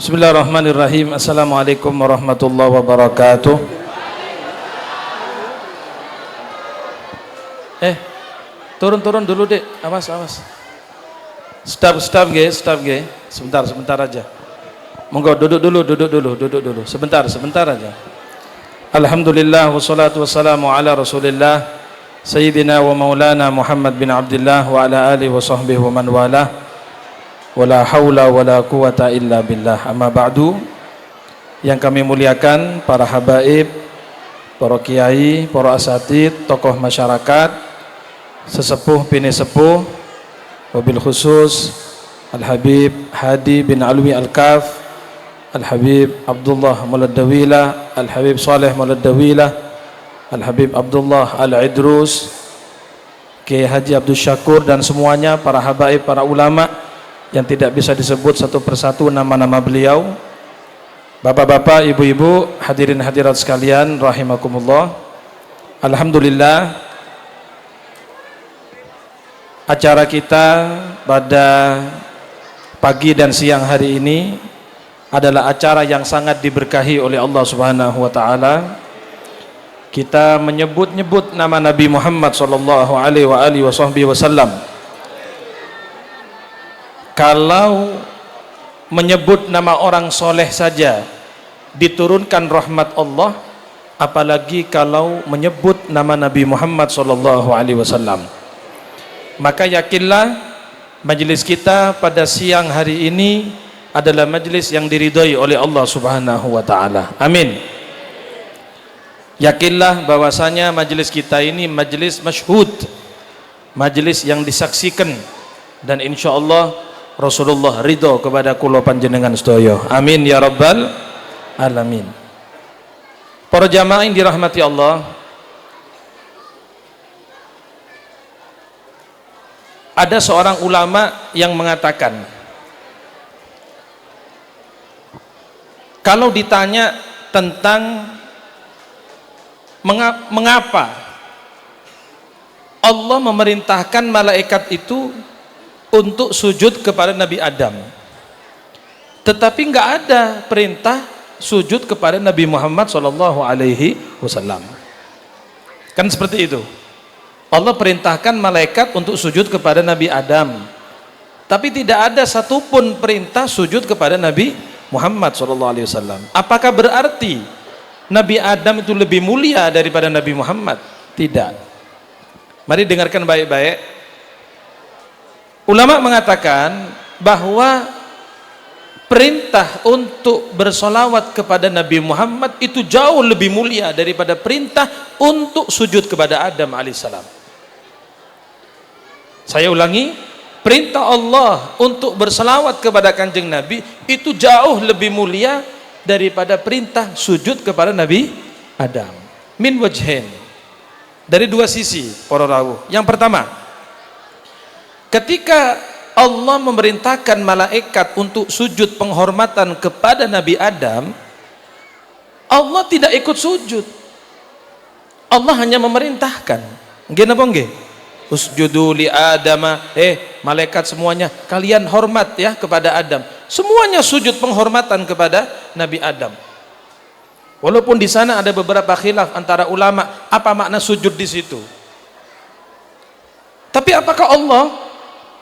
Bismillahirrahmanirrahim. Assalamualaikum warahmatullahi wabarakatuh. Turun dulu dek. Awas. Stop ge. Sebentar aja. Monggo duduk dulu. Sebentar aja. Alhamdulillah wassalatu wassalamu ala Rasulillah Sayyidina wa Maulana Muhammad bin Abdullah wa ala alihi wa sahbihi wa man walah. Wala haula wala quwata illa billah. Amma ba'du. Yang kami muliakan para habaib, para kiai, para asatid, tokoh masyarakat, sesepuh bini sepuh, wabil khusus Al-Habib Hadi bin Alwi Al-Kaf, Al-Habib Abdullah Maulad Dawila, Al-Habib Saleh Maulad Dawila, Al-Habib Abdullah Al-Idrus, Kiai Haji Abdul Syakur, dan semuanya para habaib, para ulama yang tidak bisa disebut satu persatu nama-nama beliau. Bapak-bapak, ibu-ibu, hadirin hadirat sekalian rahimakumullah. Alhamdulillah, acara kita pada pagi dan siang hari ini adalah acara yang sangat diberkahi oleh Allah Subhanahu wa taala. Kita menyebut-nyebut nama Nabi Muhammad sallallahu alaihi wasallam. Kalau menyebut nama orang soleh saja diturunkan rahmat Allah, apalagi kalau menyebut nama Nabi Muhammad sallallahu alaihi wasallam. Maka yakinlah majelis kita pada siang hari ini adalah majelis yang diridhai oleh Allah Subhanahu wa taala. Amin. Yakinlah bahwasanya majelis kita ini majelis masyhud, majelis yang disaksikan, dan insyaallah Rasulullah ridho kepada kula panjenengan sedaya. Amin ya rabbal alamin. Para jamaah yang dirahmati Allah, ada seorang ulama yang mengatakan, kalau ditanya tentang mengapa Allah memerintahkan malaikat itu untuk sujud kepada Nabi Adam, tetapi nggak ada perintah sujud kepada Nabi Muhammad sallallahu alaihi wasallam. Kan seperti itu. Allah perintahkan malaikat untuk sujud kepada Nabi Adam, tapi tidak ada satupun perintah sujud kepada Nabi Muhammad sallallahu alaihi wasallam. Apakah berarti Nabi Adam itu lebih mulia daripada Nabi Muhammad? Tidak. Mari dengarkan baik-baik. Ulama mengatakan bahwa perintah untuk bersolawat kepada Nabi Muhammad itu jauh lebih mulia daripada perintah untuk sujud kepada Adam alaihissalam. Saya ulangi, perintah Allah untuk bersolawat kepada kanjeng Nabi itu jauh lebih mulia daripada perintah sujud kepada Nabi Adam. Min wajhin, dari dua sisi para rawuh. Yang pertama, ketika Allah memerintahkan malaikat untuk sujud penghormatan kepada Nabi Adam, Allah tidak ikut sujud. Allah hanya memerintahkan. Nggih napa nggih? Usjudu li Adama, malaikat semuanya kalian hormat ya kepada Adam. Semuanya sujud penghormatan kepada Nabi Adam. Walaupun di sana ada beberapa khilaf antara ulama apa makna sujud di situ. Tapi apakah Allah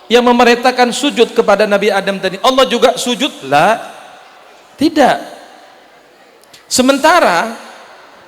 yang memerintahkan sujud kepada Nabi Adam tadi, Allah juga sujud? La, tidak. Sementara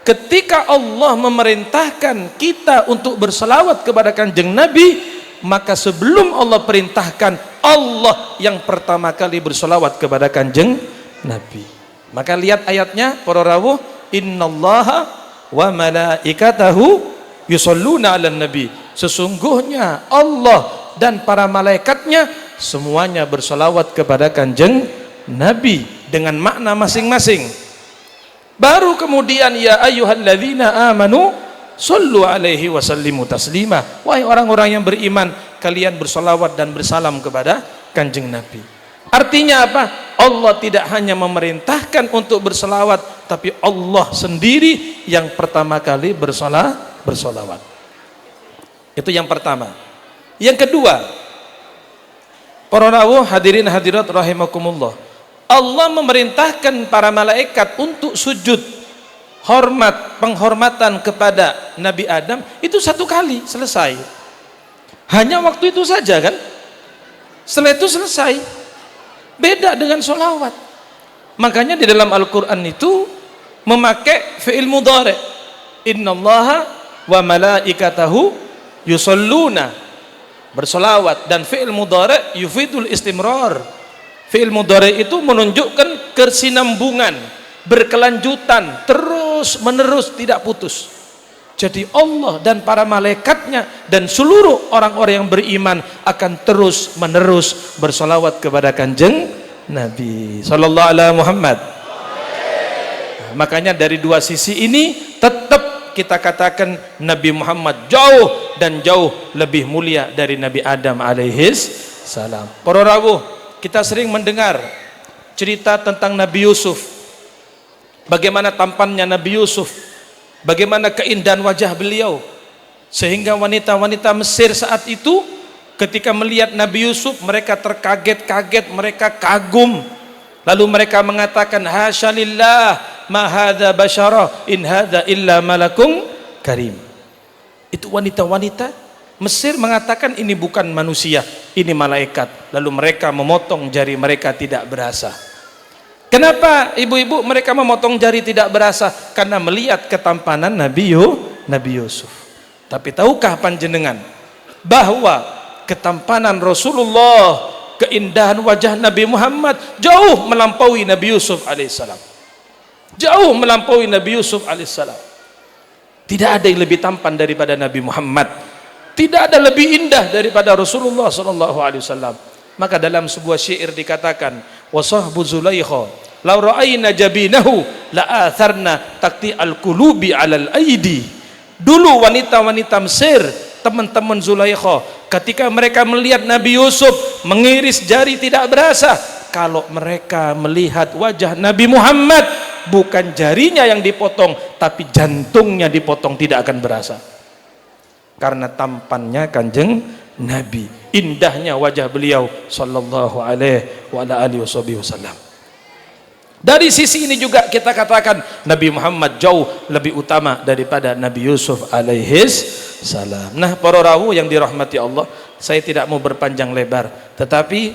ketika Allah memerintahkan kita untuk berselawat kepada kanjeng Nabi, maka sebelum Allah perintahkan, Allah yang pertama kali berselawat kepada kanjeng Nabi. Maka lihat ayatnya para rawuh, innallaha wa malaikatahu yusholluna 'alan nabi. Sesungguhnya Allah dan para malaikatnya semuanya bersolawat kepada kanjeng Nabi dengan makna masing-masing. Baru kemudian ya ayyuhalladzina amanu shollu alaihi wasallimu taslima. Wahai orang-orang yang beriman, kalian bersolawat dan bersalam kepada kanjeng Nabi. Artinya apa? Allah tidak hanya memerintahkan untuk bersolawat, tapi Allah sendiri yang pertama kali bersolawat. Itu yang pertama. Yang kedua, para rawuh hadirin hadirat rahimakumullah, Allah memerintahkan para malaikat untuk sujud penghormatan kepada Nabi Adam itu satu kali selesai. Hanya waktu itu saja kan? Setelah itu selesai. Beda dengan sholawat. Makanya di dalam Al-Quran itu memakai fi'il mudhari. Innallaha wa malaikatahu yusalluna, bersolawat. Dan fi'il mudhari yufidul istimrar. Fi'il mudhari itu menunjukkan kesinambungan, berkelanjutan, terus menerus, tidak putus. Jadi Allah dan para malaikatnya dan seluruh orang-orang yang beriman akan terus menerus bersolawat kepada Kanjeng Nabi sallallahu alaihi Muhammad. Makanya dari dua sisi ini tetap kita katakan Nabi Muhammad jauh dan jauh lebih mulia dari Nabi Adam alaihis salam. Para rawuh, kita sering mendengar cerita tentang Nabi Yusuf, bagaimana tampannya Nabi Yusuf, bagaimana keindahan wajah beliau, sehingga wanita-wanita Mesir saat itu ketika melihat Nabi Yusuf mereka terkaget-kaget, mereka kagum, lalu mereka mengatakan hasyalillah ma hadza basyara in hadza illa malakun karim. Itu wanita-wanita Mesir mengatakan ini bukan manusia, ini malaikat. Lalu mereka memotong jari mereka tidak berasa. Kenapa ibu-ibu mereka memotong jari tidak berasa? Karena melihat ketampanan Nabi Yusuf. Tapi tahukah panjenengan bahwa ketampanan Rasulullah, keindahan wajah Nabi Muhammad jauh melampaui Nabi Yusuf alaihissalam. Jauh melampaui Nabi Yusuf alaihissalam. Tidak ada yang lebih tampan daripada Nabi Muhammad. Tidak ada lebih indah daripada Rasulullah sallallahu alaihi wasallam. Maka dalam sebuah syair dikatakan, wasahbu Zulaikha law ra'ayna jabinahu la atharna taqti al-qulubi 'alal aidi. Dulu wanita-wanita Mesir, teman-teman Zulaikha, ketika mereka melihat Nabi Yusuf mengiris jari tidak berasa. Kalau mereka melihat wajah Nabi Muhammad, bukan jarinya yang dipotong tapi jantungnya dipotong, tidak akan berasa. Karena tampannya Kanjeng Nabi, indahnya wajah beliau sallallahu alaihi wa ala alihi wasallam. Dari sisi ini juga kita katakan Nabi Muhammad jauh lebih utama daripada Nabi Yusuf alaihis salam. Nah, para rawuh yang dirahmati Allah, saya tidak mau berpanjang lebar, tetapi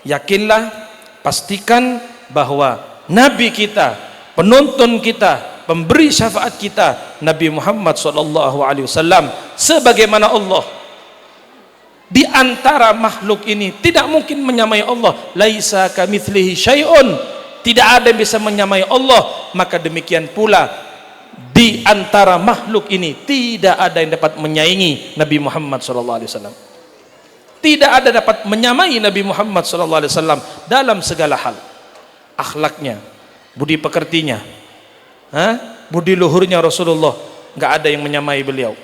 yakinlah, pastikan bahwa Nabi kita, penuntun kita, pemberi syafaat kita, Nabi Muhammad sallallahu alaihi wasallam, sebagaimana Allah di antara makhluk ini tidak mungkin menyamai Allah. Laisa kamitslihi syai'un, tidak ada yang bisa menyamai Allah. Maka demikian pula di antara makhluk ini tidak ada yang dapat menyaingi Nabi Muhammad sallallahu alaihi wasallam. Tidak ada dapat menyamai Nabi Muhammad sallallahu alaihi wasallam dalam segala hal. Akhlaknya, budi pekertinya, budi luhurnya Rasulullah, nggak ada yang menyamai beliau.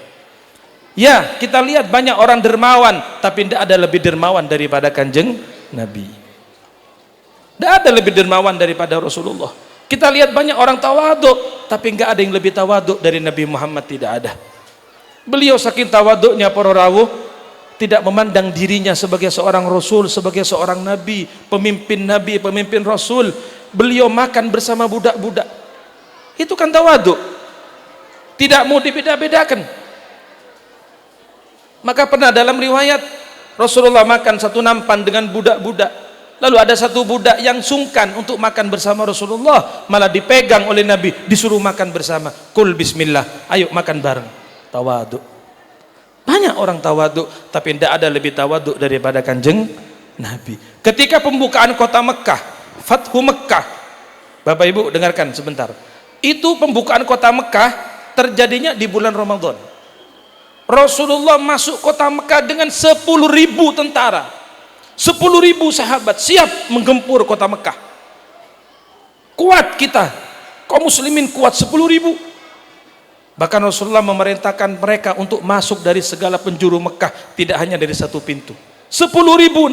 Ya, kita lihat banyak orang dermawan, tapi tidak ada lebih dermawan daripada Kanjeng Nabi. Tidak ada lebih dermawan daripada Rasulullah. Kita lihat banyak orang tawaduk, tapi nggak ada yang lebih tawaduk dari Nabi Muhammad, tidak ada. Beliau saking tawaduknya para rawuh, tidak memandang dirinya sebagai seorang Rasul, sebagai seorang Nabi, pemimpin Rasul. Beliau makan bersama budak-budak. Itu kan tawaduk. Tidak mau dibeda-bedakan. Maka pernah dalam riwayat Rasulullah makan satu nampan dengan budak-budak. Lalu ada satu budak yang sungkan untuk makan bersama Rasulullah, malah dipegang oleh Nabi, disuruh makan bersama. Kul bismillah, ayo makan bareng. Tawaduk. Banyak orang tawaduk, tapi tidak ada lebih tawaduk daripada Kanjeng Nabi. Ketika pembukaan kota Mekah, Fathu Mekah, Bapak Ibu dengarkan sebentar. Itu pembukaan kota Mekah terjadinya di bulan Ramadan. Rasulullah masuk kota Mekah dengan 10.000 tentara, 10.000 sahabat siap menggempur kota Mekah. Kuat kita, kaum muslimin kuat 10.000. Bahkan Rasulullah memerintahkan mereka untuk masuk dari segala penjuru Mekah, tidak hanya dari satu pintu. 10.000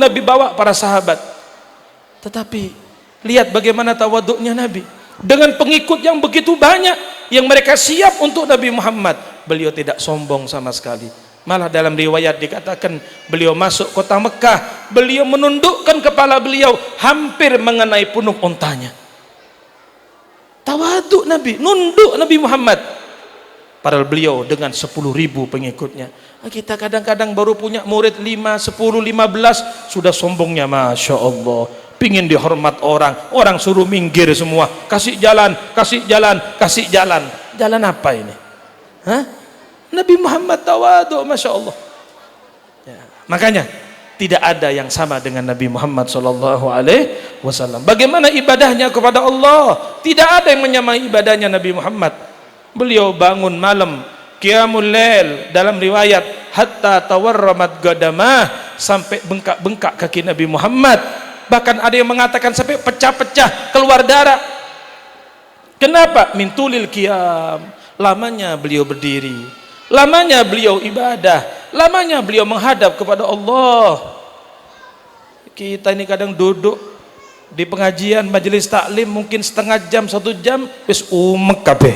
Nabi bawa para sahabat. Tetapi lihat bagaimana tawaduknya Nabi dengan pengikut yang begitu banyak yang mereka siap untuk Nabi Muhammad. Beliau tidak sombong sama sekali. Malah dalam riwayat dikatakan beliau masuk kota Mekah, beliau menundukkan kepala beliau hampir mengenai punuk untanya. Tawaduk Nabi, nunduk Nabi Muhammad. Padahal beliau dengan 10.000 pengikutnya. Kita kadang-kadang baru punya murid 5, 10, 15 sudah sombongnya, Masya Allah. Pingin dihormat orang, orang suruh minggir semua. Kasih jalan, kasih jalan, kasih jalan. Jalan apa ini? Hah? Nabi Muhammad tawaduk, Masya Allah. Ya, makanya tidak ada yang sama dengan Nabi Muhammad SAW. Bagaimana ibadahnya kepada Allah? Tidak ada yang menyamai ibadahnya Nabi Muhammad. Beliau bangun malam, qiyamul lail, dalam riwayat hatta tawarramat gadamah, sampai bengkak-bengkak kaki Nabi Muhammad. Bahkan ada yang mengatakan sampai pecah-pecah, keluar darah. Kenapa? Min tulil qiyam, lamanya beliau berdiri, lamanya beliau ibadah, lamanya beliau menghadap kepada Allah. Kita ini kadang duduk di pengajian majelis taklim mungkin setengah jam, 1 jam, wis umek kabeh,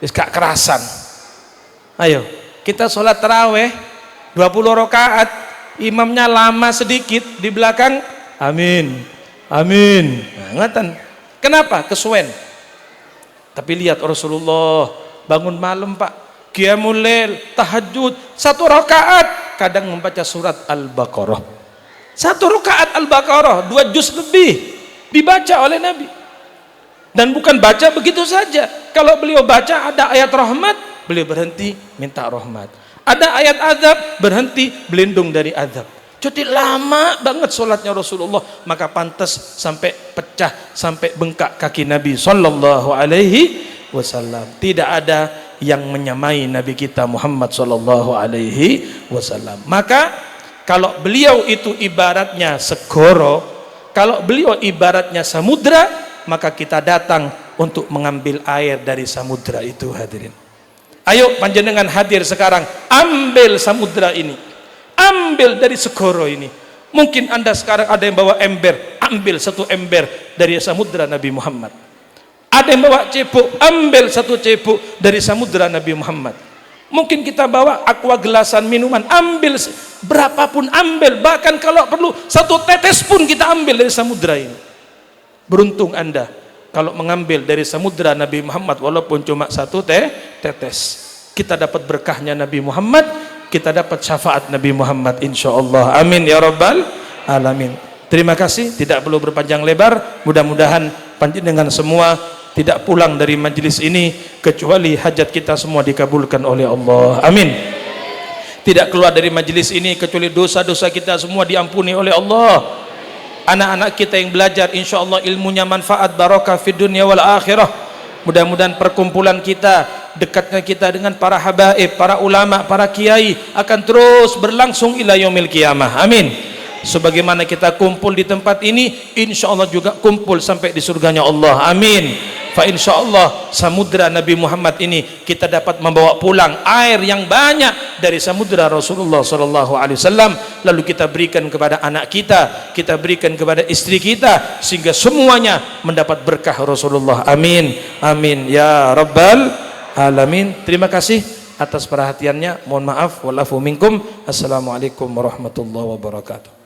wis gak kerasan. Ayo kita sholat taraweh 20 rakaat, imamnya lama sedikit, di belakang amin, amin. Nah, ngatan. Kenapa? Kesuwen. Tapi lihat Rasulullah bangun malam, Pak, qiyamul lail, tahajud, 1 rakaat kadang membaca surat Al-Baqarah. 1 rakaat Al-Baqarah 2 juz lebih dibaca oleh Nabi. Dan bukan baca begitu saja. Kalau beliau baca ada ayat rahmat, beliau berhenti minta rahmat. Ada ayat azab, berhenti berlindung dari azab. Jadi lama banget sholatnya Rasulullah, maka pantas sampai pecah, sampai bengkak kaki Nabi sallallahu alaihi wasallam. Tidak ada yang menyamai Nabi kita Muhammad sallallahu alaihi wasallam. Maka kalau beliau itu ibaratnya segoro, kalau beliau ibaratnya samudra, maka kita datang untuk mengambil air dari samudra itu, hadirin. Ayo panjenengan hadir sekarang, ambil samudra ini, ambil dari segoro ini. Mungkin anda sekarang ada yang bawa ember, ambil 1 ember dari samudra Nabi Muhammad. Ada yang bawa cebok, ambil 1 cebok dari samudra Nabi Muhammad. Mungkin kita bawa aqua gelasan minuman, ambil berapapun ambil, bahkan kalau perlu 1 tetes pun kita ambil dari samudra ini. Beruntung anda kalau mengambil dari samudra Nabi Muhammad, walaupun cuma 1 tetes. Kita dapat berkahnya Nabi Muhammad, kita dapat syafaat Nabi Muhammad, insyaallah. Amin ya rabbal alamin. Terima kasih, tidak perlu berpanjang lebar. Mudah-mudahan panjenengan semua tidak pulang dari majelis ini kecuali hajat kita semua dikabulkan oleh Allah. Amin. Tidak keluar dari majelis ini kecuali dosa-dosa kita semua diampuni oleh Allah. Anak-anak kita yang belajar, insyaallah ilmunya manfaat, barakah fid dunya wal akhirah. Mudah-mudahan perkumpulan kita, dekatnya kita dengan para habaib, para ulama, para kiai akan terus berlangsung ila yaumil qiyamah. Amin. Sebagaimana kita kumpul di tempat ini, insyaallah juga kumpul sampai di surganya Allah. Amin. Fa insyaallah samudra Nabi Muhammad ini kita dapat membawa pulang air yang banyak dari samudra Rasulullah sallallahu alaihi wasallam, lalu kita berikan kepada anak kita berikan kepada istri kita, sehingga semuanya mendapat berkah Rasulullah. Amin. Amin ya rabbal alamin. Terima kasih atas perhatiannya. Mohon maaf, walafu minkum. Assalamualaikum warahmatullahi wabarakatuh.